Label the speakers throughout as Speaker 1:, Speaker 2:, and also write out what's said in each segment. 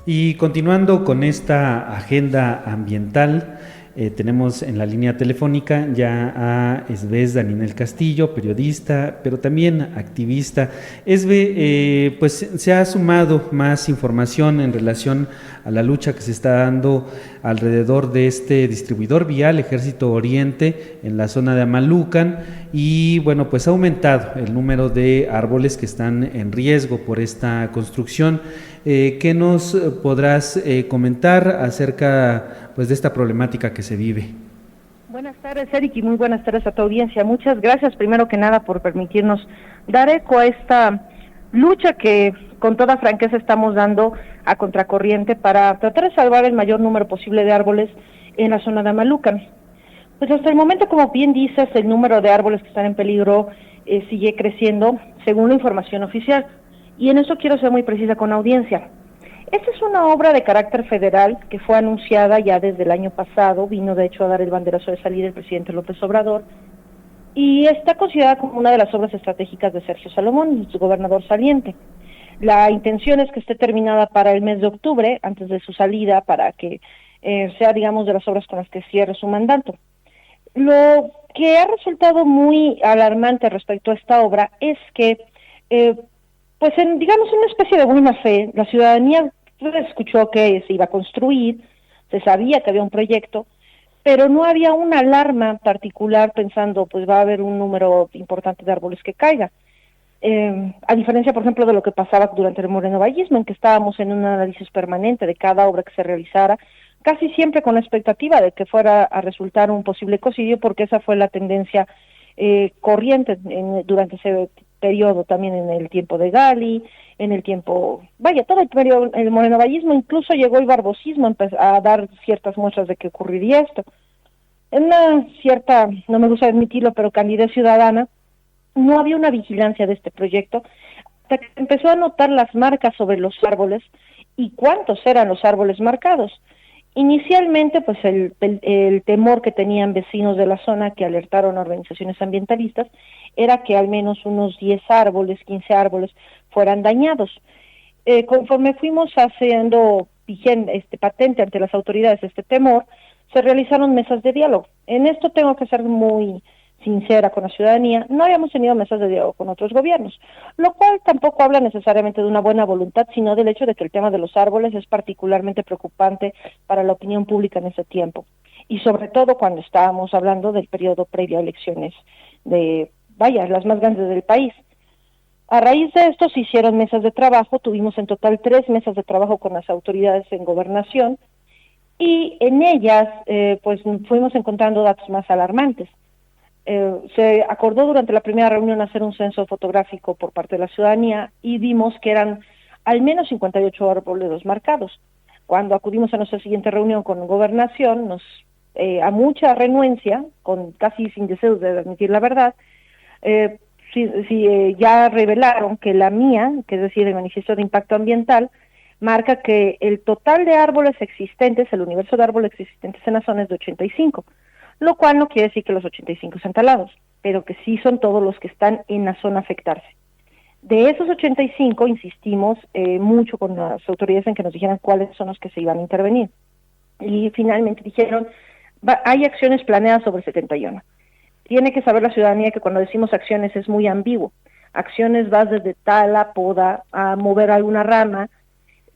Speaker 1: Y continuando con esta agenda ambiental, tenemos en la línea telefónica ya a Esbez Daninel Castillo, periodista, pero también activista. Esbe, pues se ha sumado más información en relación a la lucha que se está dando alrededor de este distribuidor vial Ejército Oriente en la zona de Amalucan, y bueno, pues ha aumentado el número de árboles que están en riesgo por esta construcción. ¿Qué nos podrás comentar acerca pues de esta problemática que se vive?
Speaker 2: Buenas tardes, Eric, y muy buenas tardes a tu audiencia. Muchas gracias, primero que nada, por permitirnos dar eco a esta lucha que con toda franqueza estamos dando a contracorriente para tratar de salvar el mayor número posible de árboles en la zona de Amalucan. Pues hasta el momento, como bien dices, el número de árboles que están en peligro sigue creciendo según la información oficial. Y en eso quiero ser muy precisa con la audiencia. Esta es una obra de carácter federal que fue anunciada ya desde el año pasado, vino de hecho a dar el banderazo de salida el presidente López Obrador, y está considerada como una de las obras estratégicas de Sergio Salomón, su gobernador saliente. La intención es que esté terminada para el mes de octubre, antes de su salida, para que sea, digamos, de las obras con las que cierre su mandato. Lo que ha resultado muy alarmante respecto a esta obra es que, pues en, digamos, una especie de buena fe, la ciudadanía escuchó que se iba a construir, se sabía que había un proyecto, pero no había una alarma particular pensando, pues va a haber un número importante de árboles que caiga. A diferencia, por ejemplo, de lo que pasaba durante el morenovallismo, en que estábamos en un análisis permanente de cada obra que se realizara, casi siempre con la expectativa de que fuera a resultar un posible ecocidio, porque esa fue la tendencia corriente durante ese periodo, también en el tiempo de Gali, en el tiempo, vaya, todo el periodo, el morenovallismo, incluso llegó el barbosismo a dar ciertas muestras de que ocurriría esto. En una cierta, no me gusta admitirlo, pero candidez ciudadana, no había una vigilancia de este proyecto, hasta que empezó a notar las marcas sobre los árboles y cuántos eran los árboles marcados. Inicialmente, pues el temor que tenían vecinos de la zona que alertaron a organizaciones ambientalistas era que al menos unos 10 árboles, 15 árboles fueran dañados. Conforme fuimos haciendo patente ante las autoridades este temor, se realizaron mesas de diálogo. En esto tengo que ser muy sincera con la ciudadanía, no habíamos tenido mesas de diálogo con otros gobiernos, lo cual tampoco habla necesariamente de una buena voluntad, sino del hecho de que el tema de los árboles es particularmente preocupante para la opinión pública en ese tiempo, y sobre todo cuando estábamos hablando del periodo previo a elecciones de, vaya, las más grandes del país. A raíz de esto se hicieron mesas de trabajo, tuvimos en total 3 mesas de trabajo con las autoridades en gobernación, y en ellas pues fuimos encontrando datos más alarmantes. Se acordó durante la primera reunión hacer un censo fotográfico por parte de la ciudadanía y vimos que eran al menos 58 árboles marcados. Cuando acudimos a nuestra siguiente reunión con Gobernación, a mucha renuencia, casi sin deseos de admitir la verdad, ya revelaron que la mía, que es decir, el manifiesto de impacto ambiental, marca que el total de árboles existentes, el universo de árboles existentes en la zona es de 85, lo cual no quiere decir que los 85 sean talados, pero que sí son todos los que están en la zona a afectarse. De esos 85, insistimos mucho con las autoridades en que nos dijeran cuáles son los que se iban a intervenir. Y finalmente dijeron, hay acciones planeadas sobre 71. Tiene que saber la ciudadanía que cuando decimos acciones es muy ambiguo. Acciones vas desde tala, poda, a mover alguna rama.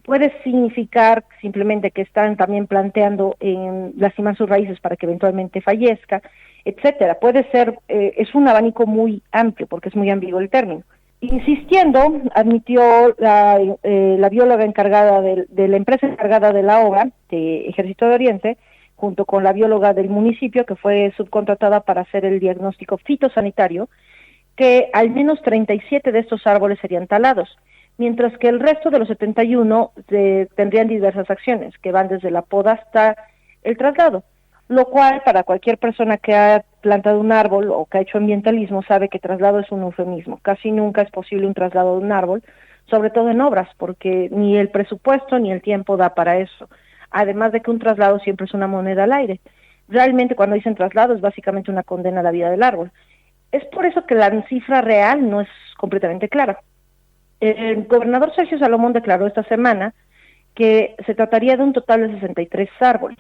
Speaker 2: Puede significar simplemente que están también planteando en lastimar sus raíces para que eventualmente fallezca, etcétera. Puede ser, es un abanico muy amplio porque es muy ambiguo el término. Insistiendo, admitió la bióloga encargada de la empresa encargada de la obra, de Ejército de Oriente, junto con la bióloga del municipio, que fue subcontratada para hacer el diagnóstico fitosanitario, que al menos 37 de estos árboles serían talados, mientras que el resto de los 71 tendrían diversas acciones, que van desde la poda hasta el traslado, lo cual para cualquier persona que ha plantado un árbol o que ha hecho ambientalismo sabe que traslado es un eufemismo. Casi nunca es posible un traslado de un árbol, sobre todo en obras, porque ni el presupuesto ni el tiempo da para eso. Además de que un traslado siempre es una moneda al aire. Realmente cuando dicen traslado es básicamente una condena a la vida del árbol. Es por eso que la cifra real no es completamente clara. El gobernador Sergio Salomón declaró esta semana que se trataría de un total de 63 árboles.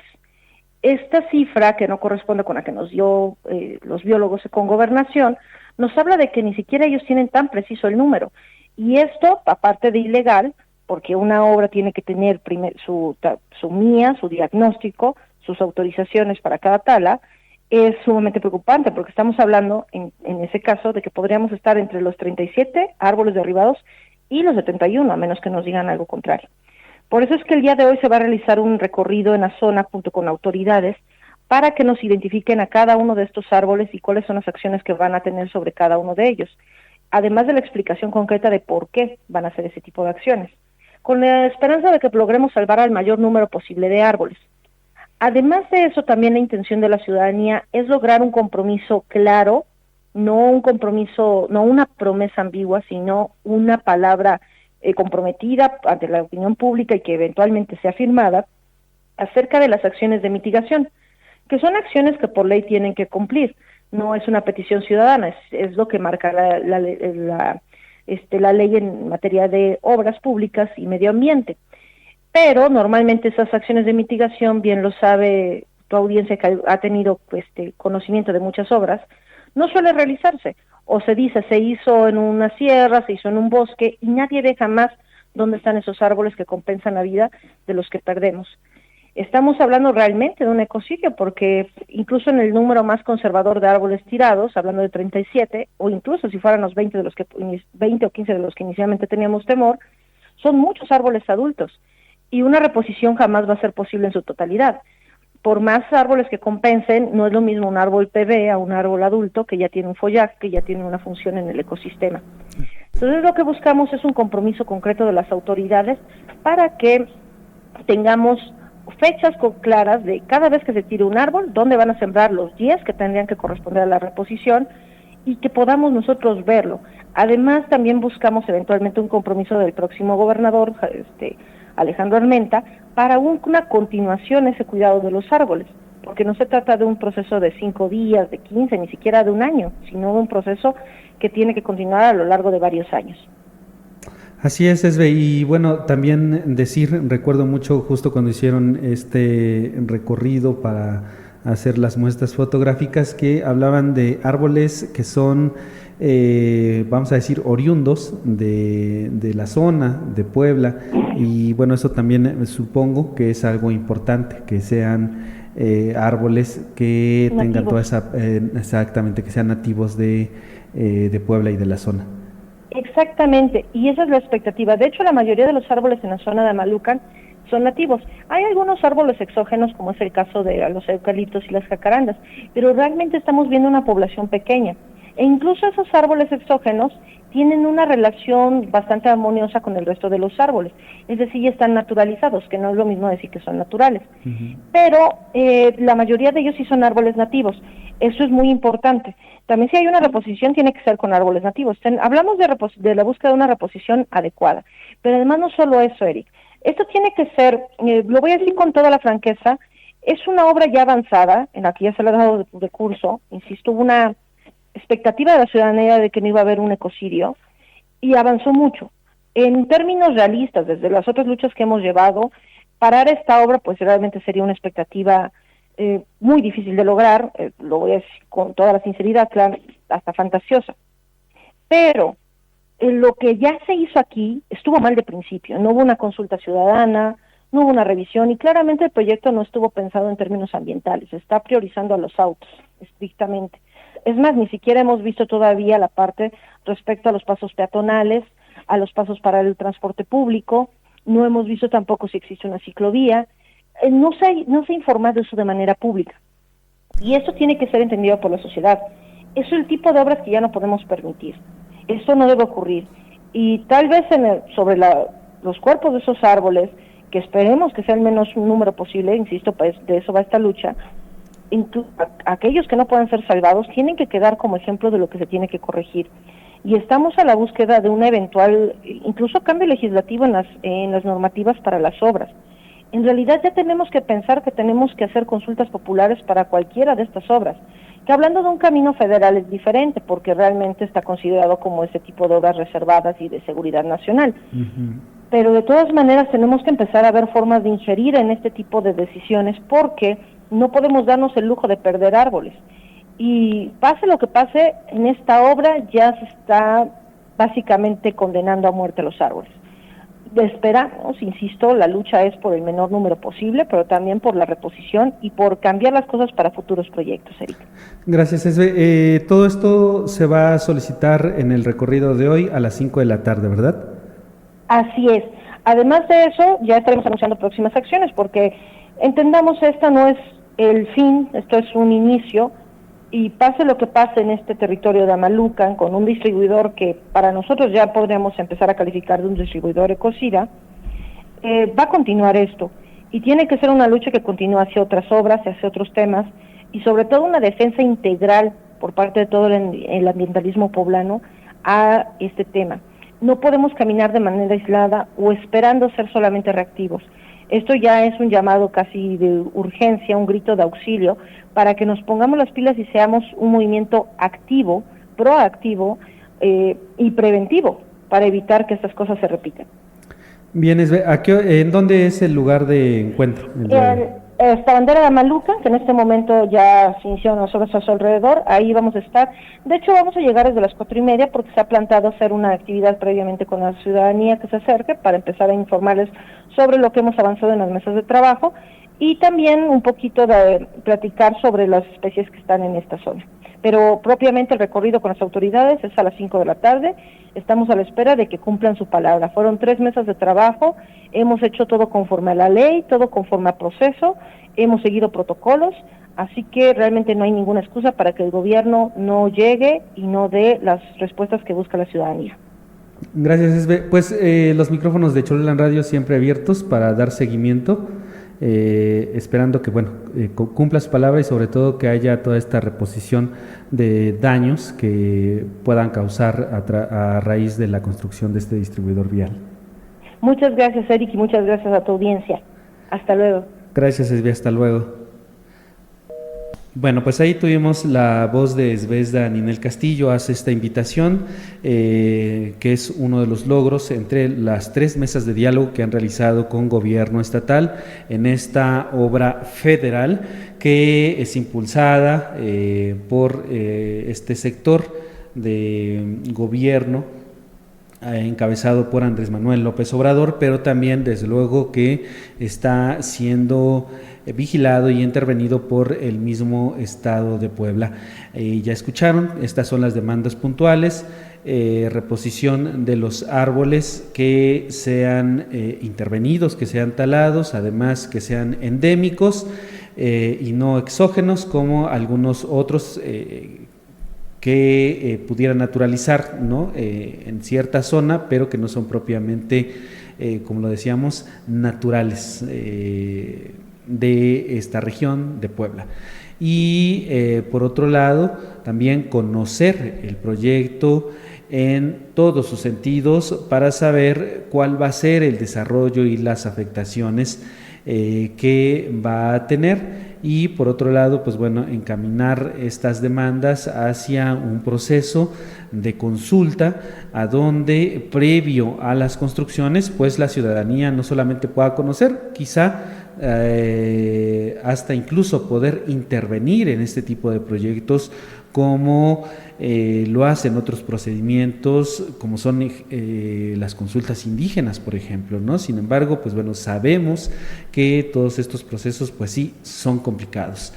Speaker 2: Esta cifra, que no corresponde con la que nos dio los biólogos con Gobernación, nos habla de que ni siquiera ellos tienen tan preciso el número. Y esto, aparte de ilegal, porque una obra tiene que tener su MIA, su diagnóstico, sus autorizaciones para cada tala, es sumamente preocupante, porque estamos hablando, en ese caso, de que podríamos estar entre los 37 árboles derribados y los 71, a menos que nos digan algo contrario. Por eso es que el día de hoy se va a realizar un recorrido en la zona junto con autoridades para que nos identifiquen a cada uno de estos árboles y cuáles son las acciones que van a tener sobre cada uno de ellos, además de la explicación concreta de por qué van a hacer ese tipo de acciones, con la esperanza de que logremos salvar al mayor número posible de árboles. Además de eso, también la intención de la ciudadanía es lograr un compromiso claro, no una promesa ambigua, sino una palabra comprometida ante la opinión pública y que eventualmente sea firmada acerca de las acciones de mitigación, que son acciones que por ley tienen que cumplir. No es una petición ciudadana, es lo que marca la ley en materia de obras públicas y medio ambiente. Pero normalmente esas acciones de mitigación, bien lo sabe tu audiencia que ha tenido conocimiento de muchas obras, no suele realizarse. O se dice, se hizo en una sierra, se hizo en un bosque, y nadie ve jamás dónde están esos árboles que compensan la vida de los que perdemos. Estamos hablando realmente de un ecocidio, porque incluso en el número más conservador de árboles tirados, hablando de 37, o incluso si fueran los 20 o 15 de los que inicialmente teníamos temor, son muchos árboles adultos, y una reposición jamás va a ser posible en su totalidad. Por más árboles que compensen, no es lo mismo un árbol PB a un árbol adulto que ya tiene un follaje, que ya tiene una función en el ecosistema. Entonces lo que buscamos es un compromiso concreto de las autoridades para que tengamos fechas claras de cada vez que se tire un árbol, dónde van a sembrar los 10 que tendrían que corresponder a la reposición y que podamos nosotros verlo. Además, también buscamos eventualmente un compromiso del próximo gobernador, Alejandro Armenta, para una continuación ese cuidado de los árboles, porque no se trata de un proceso de 5 días, de 15, ni siquiera de un año, sino de un proceso que tiene que continuar a lo largo de varios años.
Speaker 1: Así es, Esbe, y bueno, también recuerdo mucho justo cuando hicieron este recorrido para hacer las muestras fotográficas, que hablaban de árboles que son, vamos a decir, oriundos de la zona de Puebla, y bueno, eso también supongo que es algo importante, que sean árboles que nativos. Tengan toda esa, exactamente, que sean nativos de Puebla y de la zona.
Speaker 2: Exactamente, y esa es la expectativa. De hecho, la mayoría de los árboles en la zona de Amalucan son nativos. Hay algunos árboles exógenos, como es el caso de los eucaliptos y las jacarandas, pero realmente estamos viendo una población pequeña. E incluso esos árboles exógenos tienen una relación bastante armoniosa con el resto de los árboles, es decir, ya están naturalizados, que no es lo mismo decir que son naturales. Uh-huh. Pero la mayoría de ellos sí son árboles nativos. Eso es muy importante. También si hay una reposición tiene que ser con árboles nativos. Hablamos de la búsqueda de una reposición adecuada, pero además no solo eso, Eric. Esto tiene que ser, lo voy a decir con toda la franqueza, es una obra ya avanzada, en la que ya se le ha dado de curso, insisto, hubo una expectativa de la ciudadanía de que no iba a haber un ecocidio, y avanzó mucho. En términos realistas, desde las otras luchas que hemos llevado, parar esta obra pues realmente sería una expectativa muy difícil de lograr, lo voy a decir con toda la sinceridad, claro, hasta fantasiosa. Pero lo que ya se hizo aquí estuvo mal de principio, no hubo una consulta ciudadana, no hubo una revisión y claramente el proyecto no estuvo pensado en términos ambientales, está priorizando a los autos, estrictamente. Es más, ni siquiera hemos visto todavía la parte respecto a los pasos peatonales, a los pasos para el transporte público, no hemos visto tampoco si existe una ciclovía, no se ha informado eso de manera pública. Y eso tiene que ser entendido por la sociedad. Es el tipo de obras que ya no podemos permitir. Esto no debe ocurrir. Y tal vez sobre los cuerpos de esos árboles, que esperemos que sea el menos número posible, insisto, pues de eso va esta lucha, aquellos que no puedan ser salvados tienen que quedar como ejemplo de lo que se tiene que corregir. Y estamos a la búsqueda de un eventual, incluso cambio legislativo en las normativas para las obras. En realidad ya tenemos que pensar que tenemos que hacer consultas populares para cualquiera de estas obras, que hablando de un camino federal es diferente, porque realmente está considerado como ese tipo de obras reservadas y de seguridad nacional. Uh-huh. pero de todas maneras tenemos que empezar a ver formas de ingerir en este tipo de decisiones, porque no podemos darnos el lujo de perder árboles. Y pase lo que pase, en esta obra ya se está básicamente condenando a muerte los árboles. Esperamos, insisto, la lucha es por el menor número posible, pero también por la reposición y por cambiar las cosas para futuros proyectos, Erika.
Speaker 1: Gracias, Esbe. Todo esto se va a solicitar en el recorrido de hoy a las 5 de la tarde, ¿verdad?
Speaker 2: Así es. Además de eso, ya estaremos anunciando próximas acciones, porque entendamos, esta no es el fin, esto es un inicio, y pase lo que pase en este territorio de Amalucan, con un distribuidor que para nosotros ya podríamos empezar a calificar de un distribuidor ecocida, va a continuar esto, y tiene que ser una lucha que continúe hacia otras obras, hacia otros temas, y sobre todo una defensa integral por parte de todo el ambientalismo poblano a este tema. No podemos caminar de manera aislada o esperando ser solamente reactivos. Esto ya es un llamado casi de urgencia, un grito de auxilio, para que nos pongamos las pilas y seamos un movimiento activo, proactivo y preventivo, para evitar que estas cosas se repitan.
Speaker 1: Bien, ¿en dónde es el lugar de encuentro?
Speaker 2: Esta bandera de Amalucan, que en este momento ya se inició nosotros a su alrededor, ahí vamos a estar. De hecho, vamos a llegar desde las 4:30 porque se ha planteado hacer una actividad previamente con la ciudadanía que se acerque para empezar a informarles sobre lo que hemos avanzado en las mesas de trabajo y también un poquito de platicar sobre las especies que están en esta zona. Pero propiamente el recorrido con las autoridades es a las 5 de la tarde, estamos a la espera de que cumplan su palabra. Fueron 3 mesas de trabajo, hemos hecho todo conforme a la ley, todo conforme a proceso, hemos seguido protocolos, así que realmente no hay ninguna excusa para que el gobierno no llegue y no dé las respuestas que busca la ciudadanía.
Speaker 1: Gracias, Esbe. Pues los micrófonos de Cholulan Radio siempre abiertos para dar seguimiento. Esperando que cumpla su palabra y sobre todo que haya toda esta reposición de daños que puedan causar a raíz de la construcción de este distribuidor vial.
Speaker 2: Muchas gracias, Eric, y muchas gracias a tu audiencia. Hasta luego.
Speaker 1: Gracias, Esbe, hasta luego. Bueno, pues ahí tuvimos la voz de Esbezda Ninel Castillo, hace esta invitación, que es uno de los logros entre las 3 mesas de diálogo que han realizado con gobierno estatal en esta obra federal que es impulsada por este sector de gobierno encabezado por Andrés Manuel López Obrador, pero también desde luego que está siendo vigilado y intervenido por el mismo Estado de Puebla. Ya escucharon, estas son las demandas puntuales: reposición de los árboles que sean intervenidos, que sean talados, además que sean endémicos y no exógenos como algunos otros que pudieran naturalizar, ¿no? En cierta zona, pero que no son propiamente, como lo decíamos, naturales de esta región de Puebla. Y por otro lado, también conocer el proyecto en todos sus sentidos para saber cuál va a ser el desarrollo y las afectaciones que va a tener. Y por otro lado, pues bueno, encaminar estas demandas hacia un proceso de consulta a donde, previo a las construcciones, pues la ciudadanía no solamente pueda conocer, quizá hasta incluso poder intervenir en este tipo de proyectos como lo hacen otros procedimientos, como son las consultas indígenas, por ejemplo, ¿no? Sin embargo, pues bueno, sabemos que todos estos procesos, pues sí, son complicados.